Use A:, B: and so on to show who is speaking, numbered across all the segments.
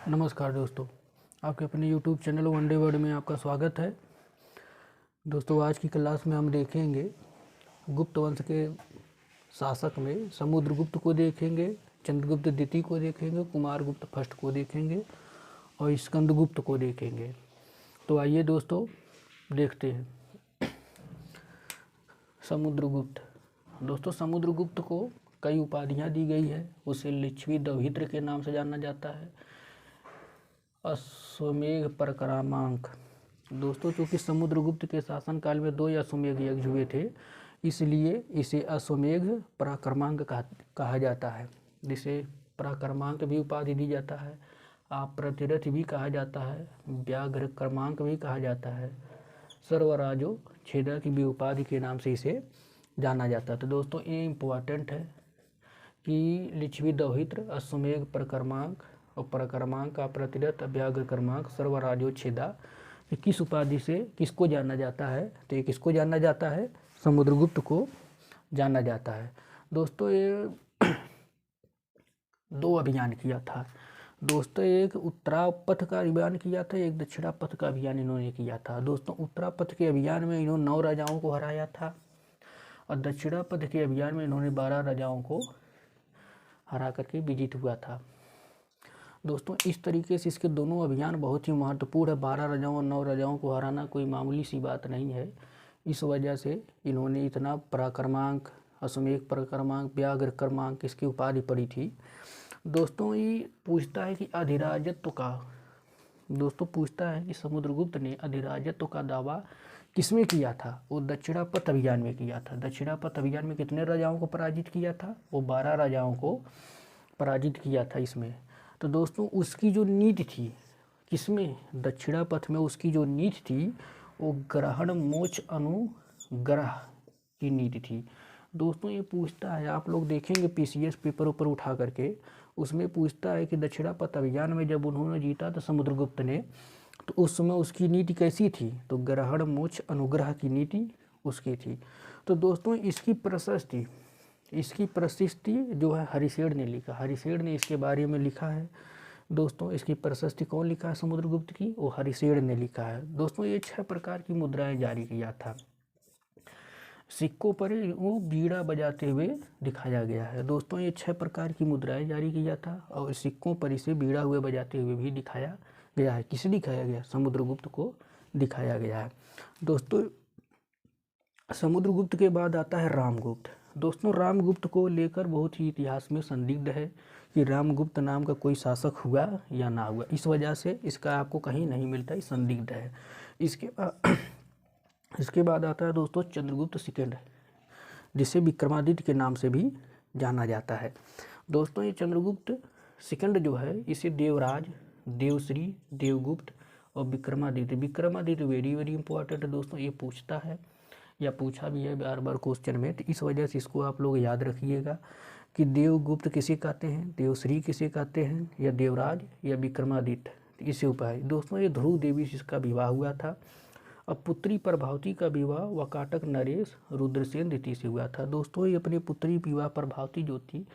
A: नमस्कार दोस्तों, आपके अपने YouTube चैनल वनडे वर्ल्ड में आपका स्वागत है। दोस्तों, आज की क्लास में हम देखेंगे गुप्त वंश के शासक में समुद्रगुप्त को देखेंगे, चंद्रगुप्त द्वितीय को देखेंगे, कुमारगुप्त फर्स्ट को देखेंगे और स्कंदगुप्त को देखेंगे। तो आइए दोस्तों देखते हैं। समुद्रगुप्त। दोस्तों, समुद्रगुप्त को कई उपाधियाँ दी गई है। उसे लिच्छवी दौहित्र के नाम से जाना जाता है। अश्वमेध परक्रामांक। दोस्तों, चूँकि समुद्रगुप्त के शासनकाल में 2 अश्वमेध यज्ञ हुए थे, इसलिए इसे अश्वमेध पराक्रमांक कहा जाता है, जिसे पराक्रमांक भी उपाधि दी जाता है, अप्रतिरथ भी कहा जाता है, व्याघ्र क्रमांक भी कहा जाता है। सर्वराजो छेदा की भी उपाधि के नाम से इसे जाना जाता है। तो दोस्तों, ये इम्पोर्टेंट है कि लिच्छवी दौहित्र, अश्वमेध परक्रमांक और परक्रमांक का प्रतिरथ, व्याघ्र क्रमांक, सर्वराजोच्छेदा किस उपाधि से किसको जाना जाता है। तो ये किसको जाना जाता है? समुद्रगुप्त को जाना जाता है। दोस्तों, ये 2 अभियान किया था। दोस्तों, एक उत्तरापथ का अभियान किया था, एक दक्षिणापथ का अभियान इन्होंने किया था। दोस्तों, उत्तरापथ के अभियान में इन्होंने 9 राजाओं को हराया था और दक्षिणापथ के अभियान में इन्होंने 12 राजाओं को हरा करके विजित हुआ था। दोस्तों, इस तरीके से इसके दोनों अभियान बहुत ही महत्वपूर्ण है। 12 राजाओं और 9 राजाओं को हराना कोई मामूली सी बात नहीं है। इस वजह से इन्होंने इतना पराक्रमांक, अश्वमेध पराक्रमांक, व्याघ्र क्रमांक इसकी उपाधि पड़ी थी। दोस्तों, ये पूछता है कि अधिराजत्व का, दोस्तों पूछता है कि समुद्रगुप्त ने अधिराजत्व का दावा किसमें किया था? वो दक्षिणापथ अभियान में किया था। दक्षिणापथ अभियान में कितने राजाओं को पराजित किया था? वो 12 राजाओं को पराजित किया था इसमें। तो दोस्तों, उसकी जो नीति थी, किसमें? दक्षिणापथ में उसकी जो नीति थी वो ग्रहण मोक्ष अनुग्रह की नीति थी। दोस्तों, ये पूछता है, आप लोग देखेंगे पीसीएस पेपर ऊपर उठा करके, उसमें पूछता है कि दक्षिणापथ अभियान में जब उन्होंने जीता था समुद्रगुप्त ने, तो उस समय उसकी नीति कैसी थी? तो ग्रहण मोक्ष अनुग्रह की नीति उसकी थी। तो दोस्तों, इसकी प्रशस्ति जो है हरिशेठ ने लिखा। हरिशेठ ने इसके बारे में लिखा है। दोस्तों, इसकी प्रशस्ति कौन लिखा है समुद्रगुप्त की? वो हरिशेठ ने लिखा है। दोस्तों, ये 6 प्रकार की मुद्राएं जारी किया था। सिक्कों पर वो बीड़ा बजाते हुए दिखाया गया है। दोस्तों, ये 6 प्रकार की मुद्राएं जारी किया था और सिक्कों पर इसे बीड़ा हुए बजाते हुए भी दिखाया गया है। किसे दिखाया गया? समुद्रगुप्त को दिखाया गया है। दोस्तों, समुद्रगुप्त के बाद आता है रामगुप्त। दोस्तों, रामगुप्त को लेकर बहुत ही इतिहास में संदिग्ध है कि रामगुप्त नाम का कोई शासक हुआ या ना हुआ। इस वजह से इसका आपको कहीं नहीं मिलता, संदिग्ध है। इसके बाद आता है दोस्तों चंद्रगुप्त सेकंड, जिसे विक्रमादित्य के नाम से भी जाना जाता है। दोस्तों, ये चंद्रगुप्त सेकंड जो है, इसे देवराज, देवश्री, देवगुप्त और विक्रमादित्य वेरी वेरी इंपॉर्टेंट है दोस्तों। ये पूछता है या पूछा भी है बार बार क्वेश्चन में, तो इस वजह से इसको आप लोग याद रखिएगा कि देवगुप्त किसे कहते हैं, देवश्री किसे कहते हैं, या देवराज या विक्रमादित्य, इसे उपाय। दोस्तों, ये ध्रुव देवी से इसका विवाह हुआ था। अब पुत्री प्रभावती का विवाह वकाटक नरेश रुद्रसेन द्वितीय से हुआ था। दोस्तों, ये अपनी पुत्री विवाह प्रभावती जो थी,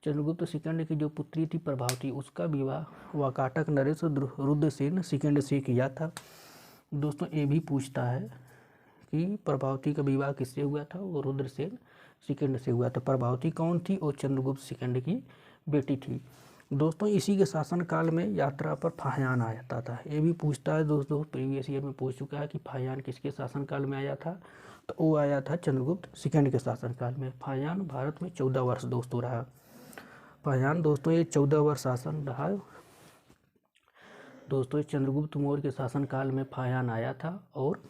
A: चंद्रगुप्त सेकंड की जो पुत्री थी प्रभावती, उसका विवाह वकाटक नरेश रुद्रसेन सेकंड से किया था। दोस्तों, ये भी पूछता है कि प्रभावती का विवाह किससे हुआ था? वो रुद्रसेन सेकंड से हुआ था। प्रभावती कौन थी? और चंद्रगुप्त सेकंड की बेटी थी। दोस्तों, इसी के शासनकाल में यात्रा पर फाह्यान आ जाता था। ये भी पूछता है दोस्तों, प्रीवियस ईयर में पूछ चुका है कि फाह्यान किसके शासनकाल में आया था? तो वो आया था चंद्रगुप्त सेकंड के शासनकाल में। फाह्यान भारत में 14 वर्ष दोस्तों रहा। फाह्यान दोस्तों ये 14 वर्ष शासन रहा। दोस्तों, चंद्रगुप्त मौर्य के शासनकाल में फाह्यान आया था और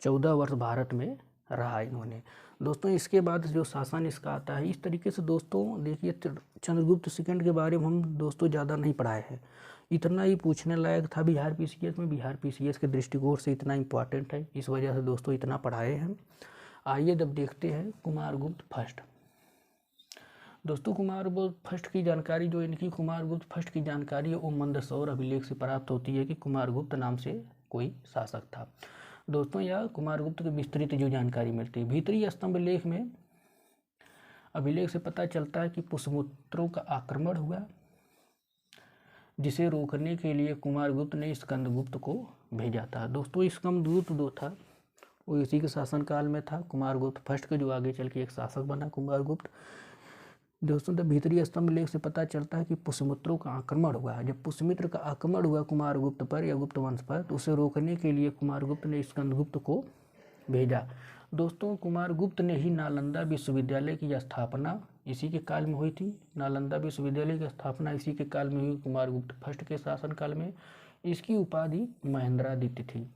A: 14 वर्ष भारत में रहा इन्होंने। दोस्तों, इसके बाद जो शासन इसका आता है इस तरीके से। दोस्तों देखिए, चंद्रगुप्त सेकंड के बारे में हम दोस्तों ज़्यादा नहीं पढ़ाए हैं, इतना ही पूछने लायक था बिहार पीसीएस में। बिहार पीसीएस के दृष्टिकोण से इतना इम्पॉर्टेंट है, इस वजह से दोस्तों इतना पढ़ाए हैं। आइए जब देखते हैं कुमारगुप्त फर्स्ट। दोस्तों, कुमारगुप्त फर्स्ट की जानकारी जो इनकी कुमारगुप्त फर्स्ट की जानकारी है वो मंदसौर अभिलेख से प्राप्त होती है कि कुमारगुप्त नाम से कोई शासक था। दोस्तों, यह कुमारगुप्त की विस्तृत जो जानकारी मिलती है, भीतरी स्तंभ लेख में अभिलेख से पता चलता है कि पुष्यमित्रों का आक्रमण हुआ, जिसे रोकने के लिए कुमारगुप्त ने स्कंदगुप्त को भेजा था। दोस्तों स्कंदगुप्त जो था वो इसी के शासनकाल में था, कुमारगुप्त फर्स्ट के जो आगे चल के एक शासक बना कुमारगुप्त। दोस्तों द भीतरी स्तंभ लेख से पता चलता है कि पुष्यमित्रों का आक्रमण हुआ है। जब पुष्यमित्र का आक्रमण हुआ कुमारगुप्त पर या गुप्त वंश पर, तो उसे रोकने के लिए कुमारगुप्त ने स्कंदगुप्त को भेजा। दोस्तों कुमारगुप्त ने ही नालंदा विश्वविद्यालय की स्थापना इसी के काल में हुई थी। नालंदा विश्वविद्यालय की स्थापना इसी के काल में हुई, कुमारगुप्त फर्स्ट के शासनकाल में। इसकी उपाधि महेंद्रादित्य थी।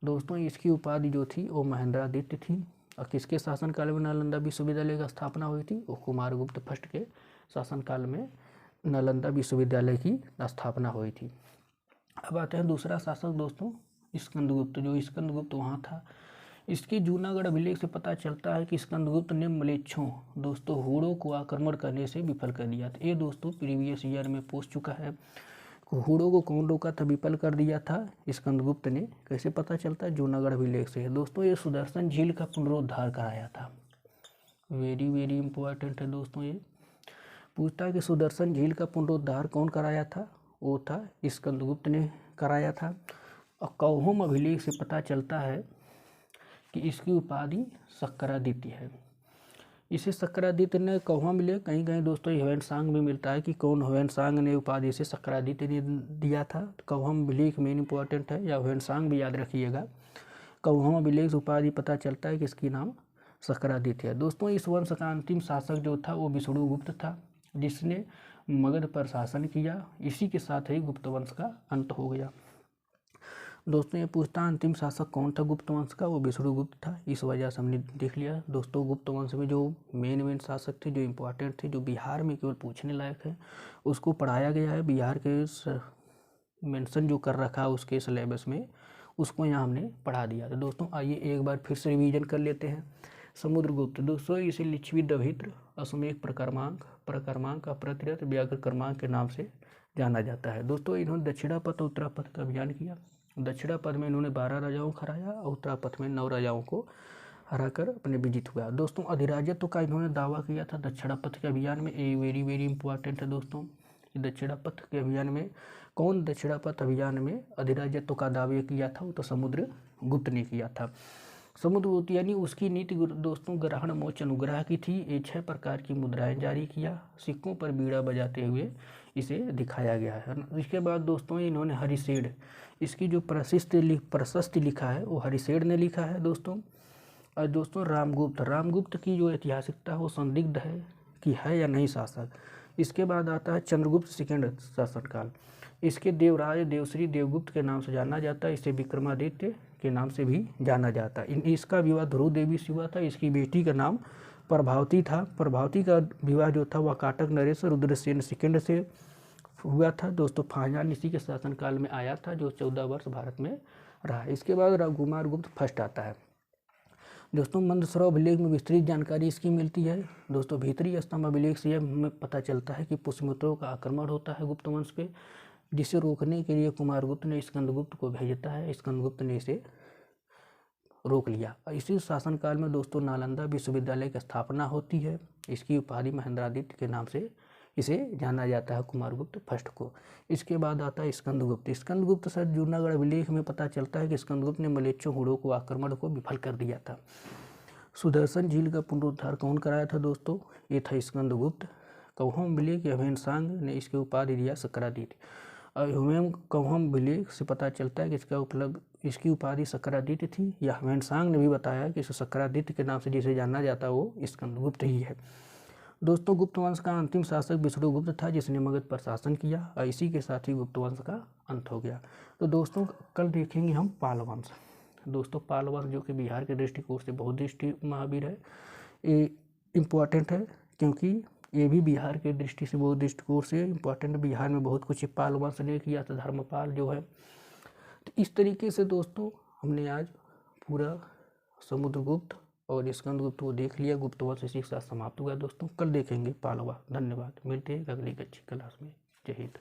A: दोस्तों इसकी उपाधि जो थी वो महेंद्रादित्य थी। और किसके शासनकाल में नालंदा विश्वविद्यालय की स्थापना हुई थी? वो कुमारगुप्त फर्स्ट के शासनकाल में नालंदा विश्वविद्यालय की स्थापना हुई थी। अब आते हैं दूसरा शासक दोस्तों स्कंदगुप्त। जो स्कंदगुप्त वहाँ था, इसके जूनागढ़ अभिलेख से पता चलता है कि स्कंदगुप्त ने मलेच्छों दोस्तों हुड़ों को आक्रमण करने से विफल कर दिया था। ये दोस्तों प्रीवियस ईयर में पूछ चुका है। हुड़ों को कौन रोका था, विफल कर दिया था स्कंदगुप्त ने। कैसे पता चलता है? जूनागढ़ अभिलेख से। दोस्तों ये सुदर्शन झील का पुनरुद्धार कराया था। वेरी वेरी इंपॉर्टेंट है दोस्तों। ये पूछता है कि सुदर्शन झील का पुनरुद्धार कौन कराया था? वो था स्कंदगुप्त ने कराया था। और कौहम अभिलेख से पता चलता है कि इसकी उपाधि सक्रादित्य है। इसे सक्रादित्य ने कौहम मिले कहीं कहीं दोस्तों ह्वेनसांग भी मिलता है कि कौन ह्वेनसांग ने उपाधि से सक्रादित्य ने दिया था। कौहम अभिलेख मेन इंपॉर्टेंट है, या ह्वेनसांग भी याद रखिएगा। कौहम अभिलेख उपाधि पता चलता है कि इसकी नाम सक्रादित्य है। दोस्तों इस वंश का अंतिम शासक जो था वो विष्णुगुप्त था, जिसने मगध पर शासन किया। इसी के साथ ही गुप्त वंश का अंत हो गया। दोस्तों ये पूछता अंतिम शासक कौन था गुप्त वंश का? वो विष्णुगुप्त था। इस वजह से हमने देख लिया दोस्तों गुप्त वंश में जो मेन शासक थे, जो इम्पोर्टेंट थे, जो बिहार में केवल पूछने लायक है, उसको पढ़ाया गया है। बिहार के मेंशन जो कर रखा है उसके सिलेबस में, उसको यहाँ हमने पढ़ा दिया। तो दोस्तों आइए एक बार फिर से रिवीजन कर लेते हैं। समुद्रगुप्त दोस्तों इसे लिच्छवी दभित्र अश्वमेध प्रकर्मांक अप्रतिरथ व्याघ्र क्रमांक के नाम से जाना जाता है। दोस्तों इन्होंने दक्षिणापथ और उत्तरापथ का अभियान किया। दक्षिणापथ में इन्होंने 12 राजाओं को हराया और उत्तरापथ में 9 राजाओं को हराकर अपने विजित हुआ। दोस्तों अधिराजत्व का इन्होंने दावा किया था दक्षिणापथ के अभियान में। ये वेरी वेरी इंपॉर्टेंट है दोस्तों। दक्षिणापथ के अभियान में कौन दक्षिणापथ अभियान में अधिराजत्व का दावा किया था? वो तो समुद्रगुप्त ने किया था। समुद्रगुप्त यानी उसकी नीति दोस्तों ग्रहण मोच अनुग्रह की थी। ये 6 प्रकार की मुद्राएं जारी किया। सिक्कों पर बीड़ा बजाते हुए इसे दिखाया गया है। इसके बाद दोस्तों इन्होंने हरिसेठ, इसकी जो प्रशस्ति लिखा है वो हरिसेठ ने लिखा है दोस्तों। और दोस्तों रामगुप्त की जो ऐतिहासिकता है वो संदिग्ध है कि है या नहीं शासक। इसके बाद आता है चंद्रगुप्त सेकंड शासनकाल। इसके देवराज देवश्री देवगुप्त के नाम से जाना जाता है। इसे विक्रमादित्य के नाम से भी जाना जाता है। इसका विवाह ध्रुव देवी से हुआ था। इसकी बेटी का नाम प्रभावती था। प्रभावती का विवाह जो था वह काटक नरेश रुद्रसेन सेकंड से हुआ था। दोस्तों फाहियान इसी के शासनकाल में आया था, जो 14 वर्ष भारत में रहा। इसके बाद कुमारगुप्त फर्स्ट आता है। दोस्तों मंदसौर अभिलेख में विस्तृत जानकारी इसकी मिलती है। दोस्तों भीतरी स्तंभ अभिलेख से हमें पता चलता है कि पुष्यमित्रों का आक्रमण होता है गुप्त वंश पे, जिसे रोकने के लिए कुमारगुप्त ने स्कंदगुप्त को भेजता है। स्कंदगुप्त ने इसे रोक लिया। इसी शासनकाल में दोस्तों नालंदा विश्वविद्यालय की स्थापना होती है। इसकी उपाधि महेंद्रादित्य के नाम से इसे जाना जाता है कुमारगुप्त फर्स्ट को। इसके बाद आता है स्कंदगुप्त सर जूनागढ़ अभिलेख में पता चलता है कि स्कंदगुप्त ने मलेच्छों हुड़ों को आक्रमण को विफल कर दिया था। सुदर्शन झील का पुनरुद्धार कौन कराया था दोस्तों? ये था स्कंदगुप्त। कौहम अभिलेख या ह्वेनसांग ने इसके उपाधि दिया सक्रादित्य। कौहम अभिलेख से पता चलता है कि इसकी उपाधि सक्रादित्य थी, या ह्वेनसांग ने भी बताया कि इसे सक्रादित्य के नाम से जिसे जाना जाता है वो स्कंदगुप्त ही है। दोस्तों गुप्त वंश का अंतिम शासक विष्णुगुप्त था, जिसने मगध पर शासन किया। और इसी के साथ ही गुप्त वंश का अंत हो गया। तो दोस्तों कल देखेंगे हम पाल वंश। दोस्तों पाल वंश जो कि बिहार के दृष्टिकोण से बहुदृष्टि महावीर है। ये इम्पोर्टेंट है क्योंकि ये भी बिहार के दृष्टि से बहुत दृष्टिकोण से इम्पोर्टेंट। बिहार में बहुत कुछ पाल वंश ने किया था, धर्मपाल जो है। तो इस तरीके से दोस्तों हमने आज पूरा समुद्रगुप्त और स्कंदगुप्त को देख लिया। गुप्त वंश इसी के साथ समाप्त हुआ दोस्तों। कल देखेंगे पालवा। धन्यवाद। मिलते हैं अगली अच्छी क्लास में। जय हिंद।